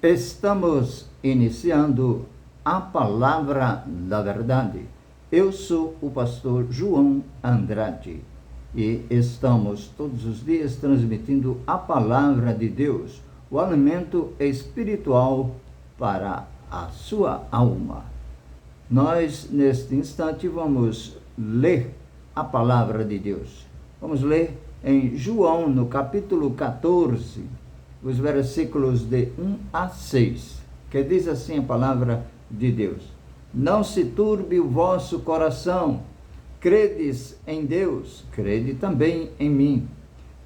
Estamos iniciando a Palavra da Verdade. Eu sou o pastor João Andrade e estamos todos os dias transmitindo a Palavra de Deus, o alimento espiritual para a sua alma. Nós, neste instante, vamos ler a Palavra de Deus. Vamos ler em João, no capítulo 14, os versículos de 1 a 6, que diz assim a palavra de Deus: Não se turbe o vosso coração, credes em Deus, crede também em mim.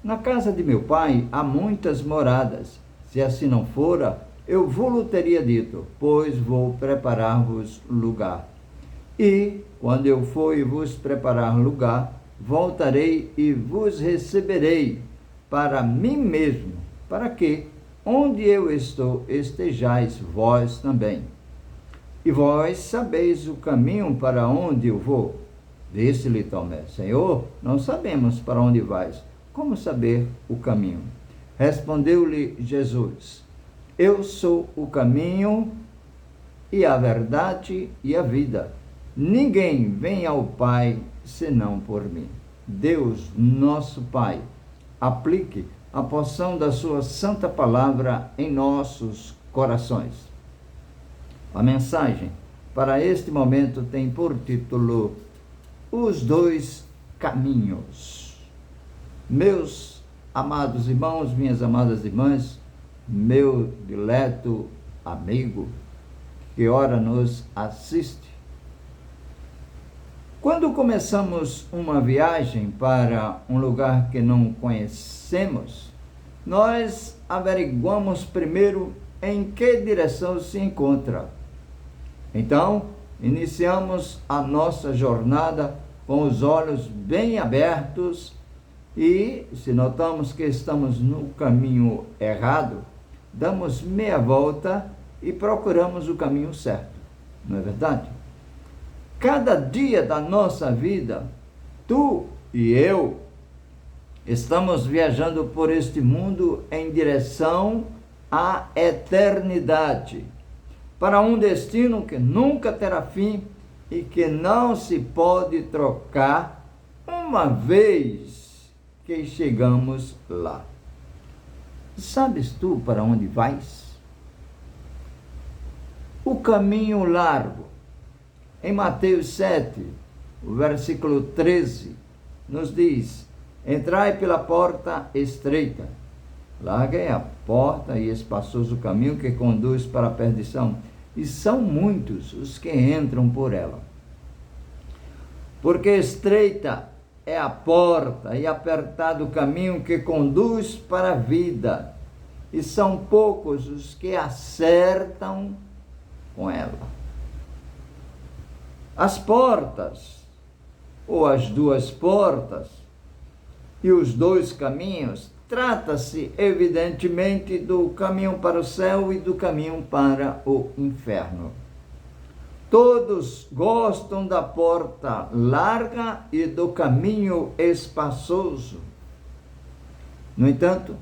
Na casa de meu pai há muitas moradas, se assim não fora, eu vou-lo teria dito, pois vou preparar-vos lugar. E, quando eu for e vos preparar lugar, voltarei e vos receberei para mim mesmo, para que, onde eu estou, estejais vós também. E vós sabeis o caminho para onde eu vou. Disse-lhe Tomé: Senhor, não sabemos para onde vais. Como saber o caminho? Respondeu-lhe Jesus: Eu sou o caminho e a verdade e a vida. Ninguém vem ao Pai senão por mim. Deus, nosso Pai, aplique a porção da sua santa palavra em nossos corações. A mensagem para este momento tem por título Os Dois Caminhos. Meus amados irmãos, minhas amadas irmãs, meu dileto amigo que ora nos assiste, quando começamos uma viagem para um lugar que não conhecemos, nós averiguamos primeiro em que direção se encontra. Então, iniciamos a nossa jornada com os olhos bem abertos e, se notamos que estamos no caminho errado, damos meia volta e procuramos o caminho certo. Não é verdade? Cada dia da nossa vida, tu e eu estamos viajando por este mundo em direção à eternidade, para um destino que nunca terá fim e que não se pode trocar uma vez que chegamos lá. Sabes tu para onde vais? O caminho largo. Em Mateus 7, o versículo 13, nos diz: Entrai pela porta estreita. Larga é a porta e espaçoso o caminho que conduz para a perdição, e são muitos os que entram por ela. Porque estreita é a porta e apertado o caminho que conduz para a vida, e são poucos os que acertam com ela. As portas, ou as duas portas, e os dois caminhos, trata-se evidentemente do caminho para o céu e do caminho para o inferno. Todos gostam da porta larga e do caminho espaçoso. No entanto,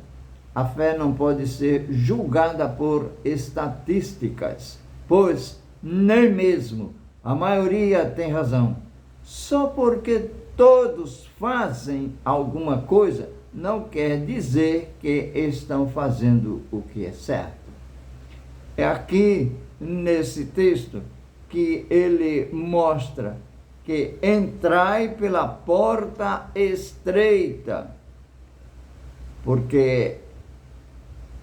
a fé não pode ser julgada por estatísticas, pois nem mesmo a maioria tem razão. Só porque todos fazem alguma coisa, não quer dizer que estão fazendo o que é certo. É aqui, nesse texto, que ele mostra que entrai pela porta estreita, porque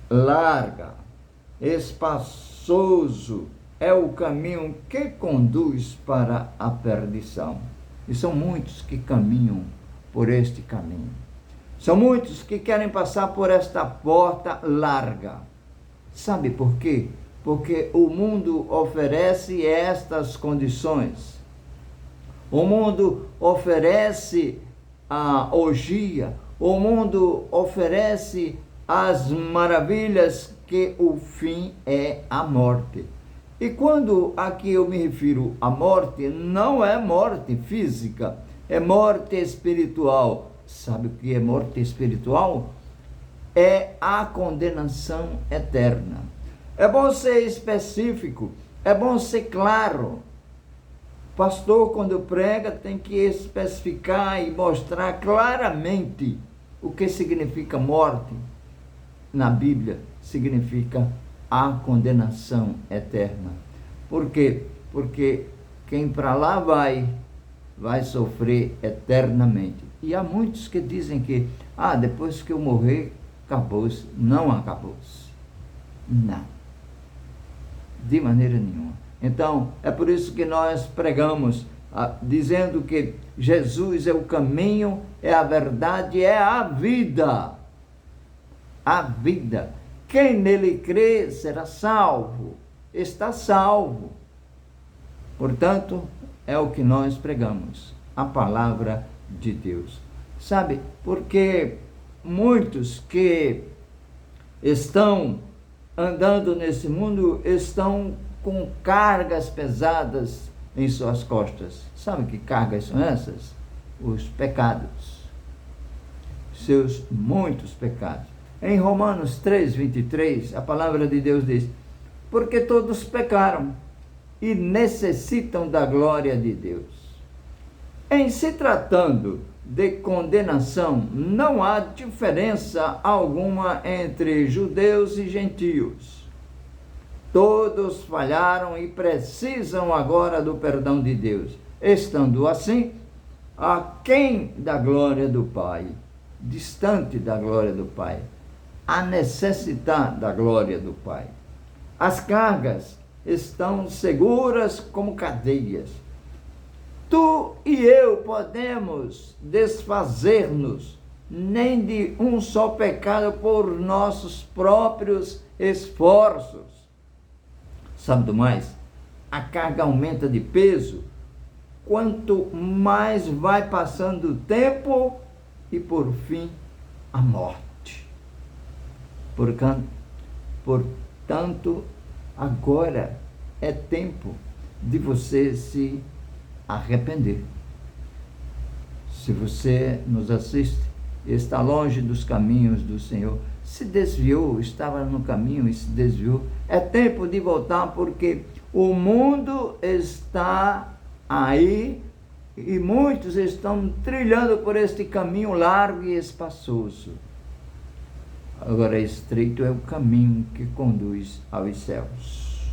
larga, espaçoso, é o caminho que conduz para a perdição. E são muitos que caminham por este caminho. São muitos que querem passar por esta porta larga. Sabe por quê? Porque o mundo oferece estas condições. O mundo oferece a orgia. O mundo oferece as maravilhas, que o fim é a morte. E quando aqui eu me refiro à morte, não é morte física, é morte espiritual. Sabe o que é morte espiritual? É a condenação eterna. É bom ser específico, é bom ser claro. Pastor, quando prega, tem que especificar e mostrar claramente o que significa morte. Na Bíblia, significa a condenação eterna. Por quê? Porque quem para lá vai sofrer eternamente. E há muitos que dizem que, depois que eu morrer, acabou-se. Não acabou-se. Não. De maneira nenhuma. Então, é por isso que nós pregamos, dizendo que Jesus é o caminho, é a verdade, é a vida. A vida. Quem nele crê será salvo. Está salvo. Portanto, é o que nós pregamos. A palavra de Deus. Sabe, porque muitos que estão andando nesse mundo estão com cargas pesadas em suas costas. Sabe que cargas são essas? Os pecados. Seus muitos pecados. Em Romanos 3:23, a palavra de Deus diz: porque todos pecaram e necessitam da glória de Deus. Em se tratando de condenação, não há diferença alguma entre judeus e gentios. Todos falharam e precisam agora do perdão de Deus. Estando assim, aquém da glória do Pai, distante da glória do Pai, a necessitar da glória do Pai. As cargas estão seguras como cadeias. Tu e eu podemos desfazer-nos nem de um só pecado por nossos próprios esforços. Sabe do mais? A carga aumenta de peso quanto mais vai passando o tempo e, por fim, a morte. Portanto, agora é tempo de você se arrepender. Se você nos assiste e está longe dos caminhos do Senhor, se desviou, estava no caminho e se desviou, é tempo de voltar, porque o mundo está aí e muitos estão trilhando por este caminho largo e espaçoso. Agora, estreito é o caminho que conduz aos céus.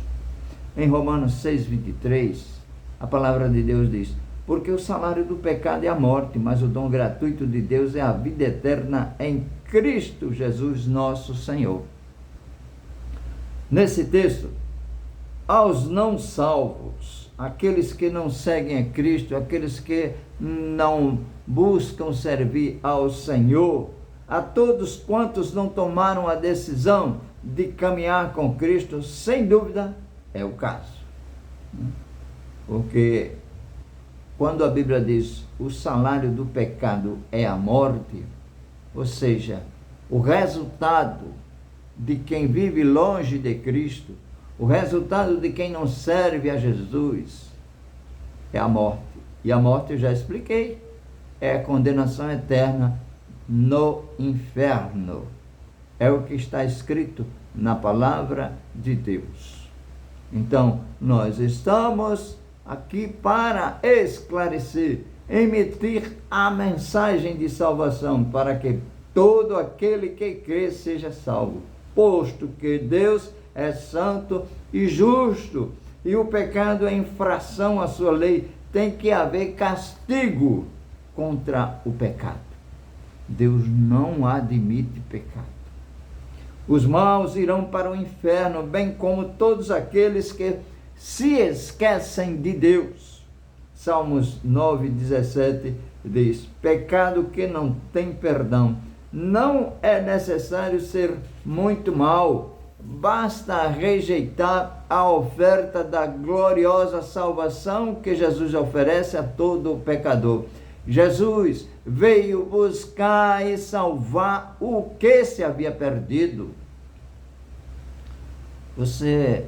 Em Romanos 6:23, a palavra de Deus diz: porque o salário do pecado é a morte, mas o dom gratuito de Deus é a vida eterna em Cristo Jesus nosso Senhor. Nesse texto, aos não salvos, aqueles que não seguem a Cristo, aqueles que não buscam servir ao Senhor, a todos quantos não tomaram a decisão de caminhar com Cristo, sem dúvida, é o caso. Porque quando a Bíblia diz o salário do pecado é a morte, ou seja, o resultado de quem vive longe de Cristo, o resultado de quem não serve a Jesus é a morte. E a morte, eu já expliquei, é a condenação eterna no inferno. É o que está escrito na palavra de Deus. Então, nós estamos aqui para esclarecer, emitir a mensagem de salvação, para que todo aquele que crê seja salvo, posto que Deus é santo e justo, e o pecado é infração à sua lei, tem que haver castigo contra o pecado. Deus não admite pecado. Os maus irão para o inferno, bem como todos aqueles que se esquecem de Deus. Salmos 9:17 diz: pecado que não tem perdão. Não é necessário ser muito mau, basta rejeitar a oferta da gloriosa salvação que Jesus oferece a todo pecador. Jesus veio buscar e salvar o que se havia perdido. Você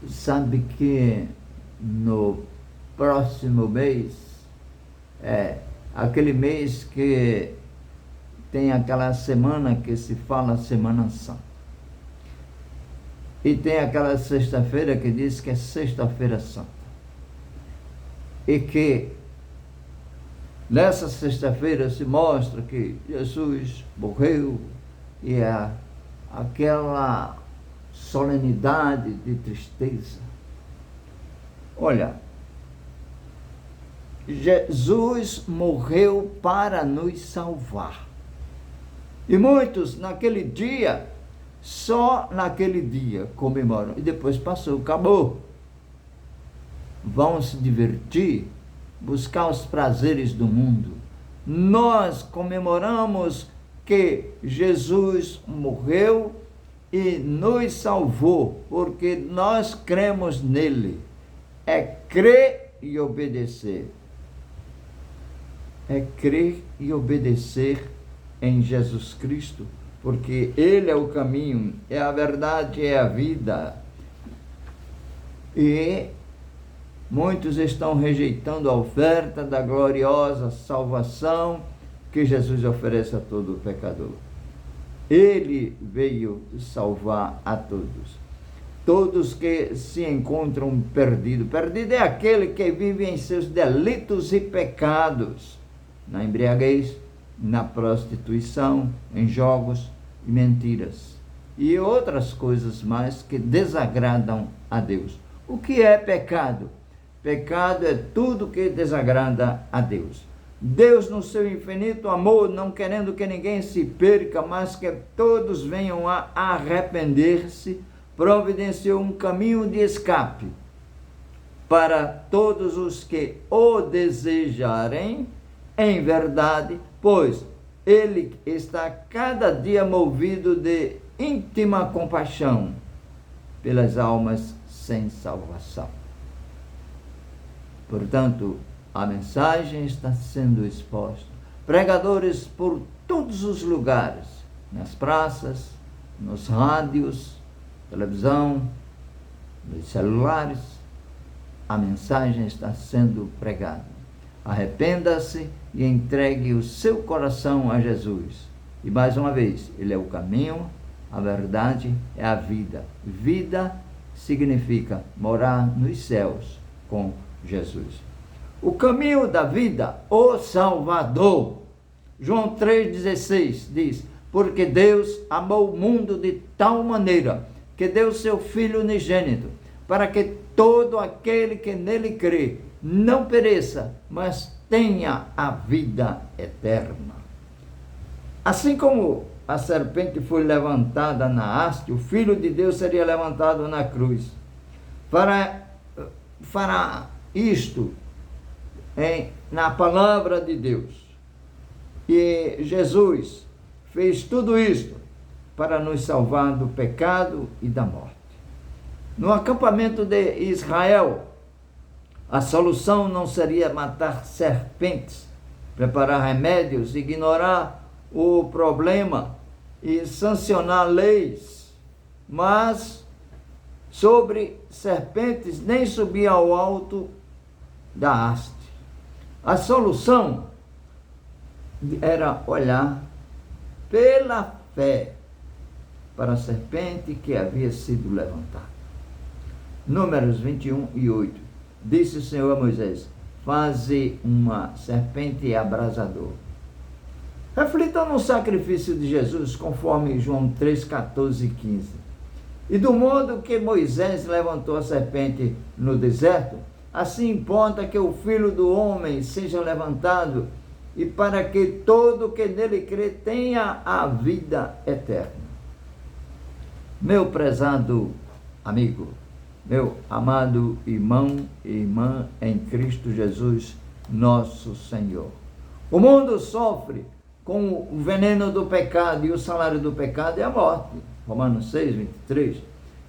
sabe que no próximo mês, aquele mês que tem aquela semana que se fala Semana Santa. E tem aquela sexta-feira que diz que é Sexta-feira Santa. E que nessa sexta-feira se mostra que Jesus morreu e aquela solenidade de tristeza. Olha, Jesus morreu para nos salvar. E muitos naquele dia, só naquele dia comemoram. E depois passou, acabou. Vão se divertir, buscar os prazeres do mundo. Nós comemoramos que Jesus morreu e nos salvou, porque nós cremos nele. É crer e obedecer. É crer e obedecer em Jesus Cristo, porque ele é o caminho, é a verdade, é a vida. E muitos estão rejeitando a oferta da gloriosa salvação que Jesus oferece a todo pecador. Ele veio salvar a todos. Todos que se encontram perdidos. Perdido é aquele que vive em seus delitos e pecados, na embriaguez, na prostituição, em jogos e mentiras, e outras coisas mais que desagradam a Deus. O que é pecado? Pecado é tudo que desagrada a Deus. Deus, no seu infinito amor, não querendo que ninguém se perca, mas que todos venham a arrepender-se, providenciou um caminho de escape para todos os que o desejarem em verdade, pois ele está cada dia movido de íntima compaixão pelas almas sem salvação. Portanto, a mensagem está sendo exposta. Pregadores por todos os lugares, nas praças, nos rádios, televisão, nos celulares, a mensagem está sendo pregada. Arrependa-se e entregue o seu coração a Jesus. E mais uma vez, ele é o caminho, a verdade é a vida. Vida significa morar nos céus com Jesus. O caminho da vida, o Salvador. João 3,16 diz: porque Deus amou o mundo de tal maneira que deu seu Filho unigênito, para que todo aquele que nele crê não pereça, mas tenha a vida eterna. Assim como a serpente foi levantada na haste, o Filho de Deus seria levantado na cruz. Fará isto na palavra de Deus. E Jesus fez tudo isto para nos salvar do pecado e da morte. No acampamento de Israel, a solução não seria matar serpentes, preparar remédios, ignorar o problema e sancionar leis, mas sobre serpentes nem subir ao alto da haste. A solução era olhar pela fé para a serpente que havia sido levantada. Números 21:8. Disse o Senhor a Moisés: faze uma serpente abrasadora. Reflitam no sacrifício de Jesus, conforme João 3:14 e 15. E do modo que Moisés levantou a serpente no deserto, assim importa que o Filho do Homem seja levantado, e para que todo que nele crê tenha a vida eterna. Meu prezado amigo, meu amado irmão e irmã em Cristo Jesus, nosso Senhor. O mundo sofre com o veneno do pecado, e o salário do pecado é a morte. Romanos 6:23.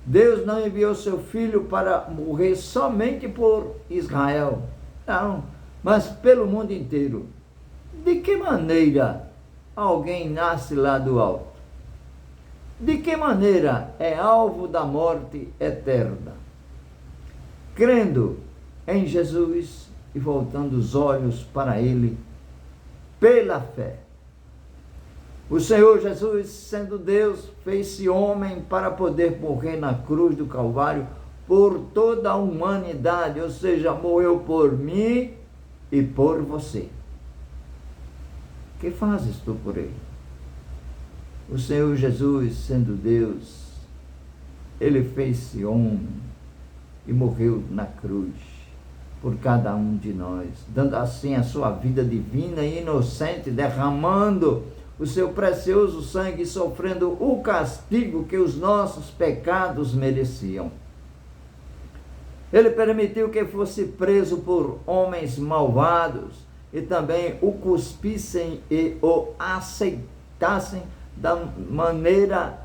Deus não enviou seu Filho para morrer somente por Israel, não, mas pelo mundo inteiro. De que maneira alguém nasce lá do alto? De que maneira é alvo da morte eterna? Crendo em Jesus e voltando os olhos para Ele pela fé. O Senhor Jesus, sendo Deus, fez-se homem para poder morrer na cruz do Calvário por toda a humanidade, ou seja, morreu por mim e por você. Que fazes tu por ele? O Senhor Jesus, sendo Deus, ele fez-se homem e morreu na cruz por cada um de nós, dando assim a sua vida divina e inocente, derramando o seu precioso sangue e sofrendo o castigo que os nossos pecados mereciam. Ele permitiu que fosse preso por homens malvados e também o cuspissem e o aceitassem da maneira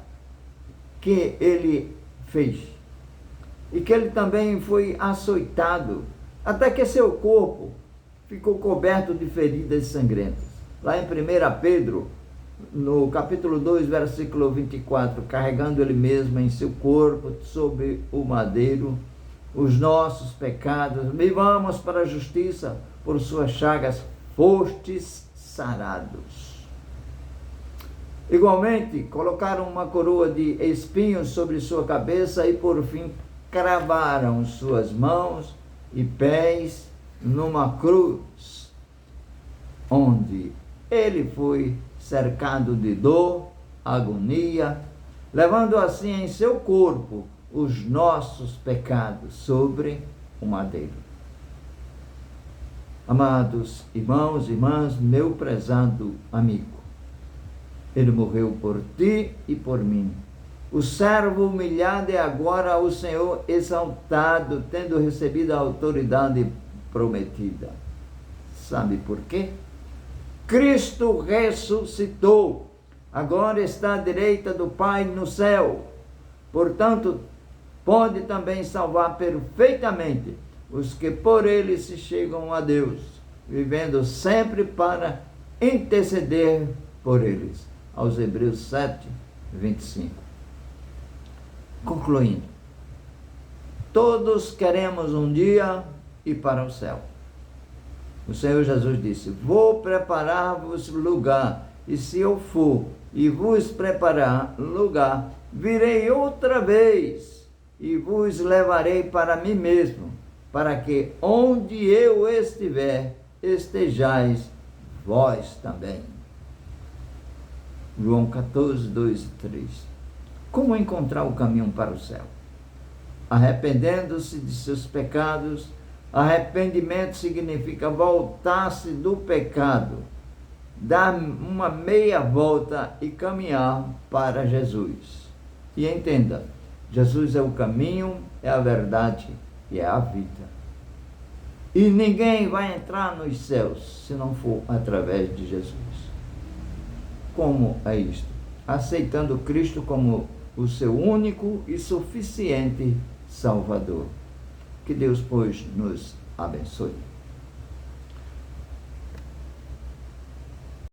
que ele fez. E que ele também foi açoitado, até que seu corpo ficou coberto de feridas sangrentas. Lá em 1 Pedro, no capítulo 2, versículo 24, carregando ele mesmo em seu corpo sobre o madeiro os nossos pecados, vivamos para a justiça, por suas chagas fostes sarados. Igualmente, colocaram uma coroa de espinhos sobre sua cabeça e, por fim, cravaram suas mãos e pés numa cruz, onde ele foi cercado de dor, agonia, levando assim em seu corpo os nossos pecados sobre o madeiro. Amados irmãos e irmãs, meu prezado amigo, ele morreu por ti e por mim. O servo humilhado é agora o Senhor exaltado, tendo recebido a autoridade prometida. Sabe por quê? Cristo ressuscitou, agora está à direita do Pai no céu. Portanto, pode também salvar perfeitamente os que por ele se chegam a Deus, vivendo sempre para interceder por eles. Aos Hebreus 7, 25. Concluindo, todos queremos um dia ir para o céu. O Senhor Jesus disse: vou preparar-vos lugar, e se eu for e vos preparar lugar, virei outra vez e vos levarei para mim mesmo, para que onde eu estiver, estejais vós também. João 14, 2 e 3. Como encontrar o caminho para o céu? Arrependendo-se de seus pecados. Arrependimento significa voltar-se do pecado, dar uma meia volta e caminhar para Jesus. E entenda, Jesus é o caminho, é a verdade e é a vida. E ninguém vai entrar nos céus se não for através de Jesus. Como é isto? Aceitando Cristo como o seu único e suficiente Salvador. Que Deus, pois, nos abençoe.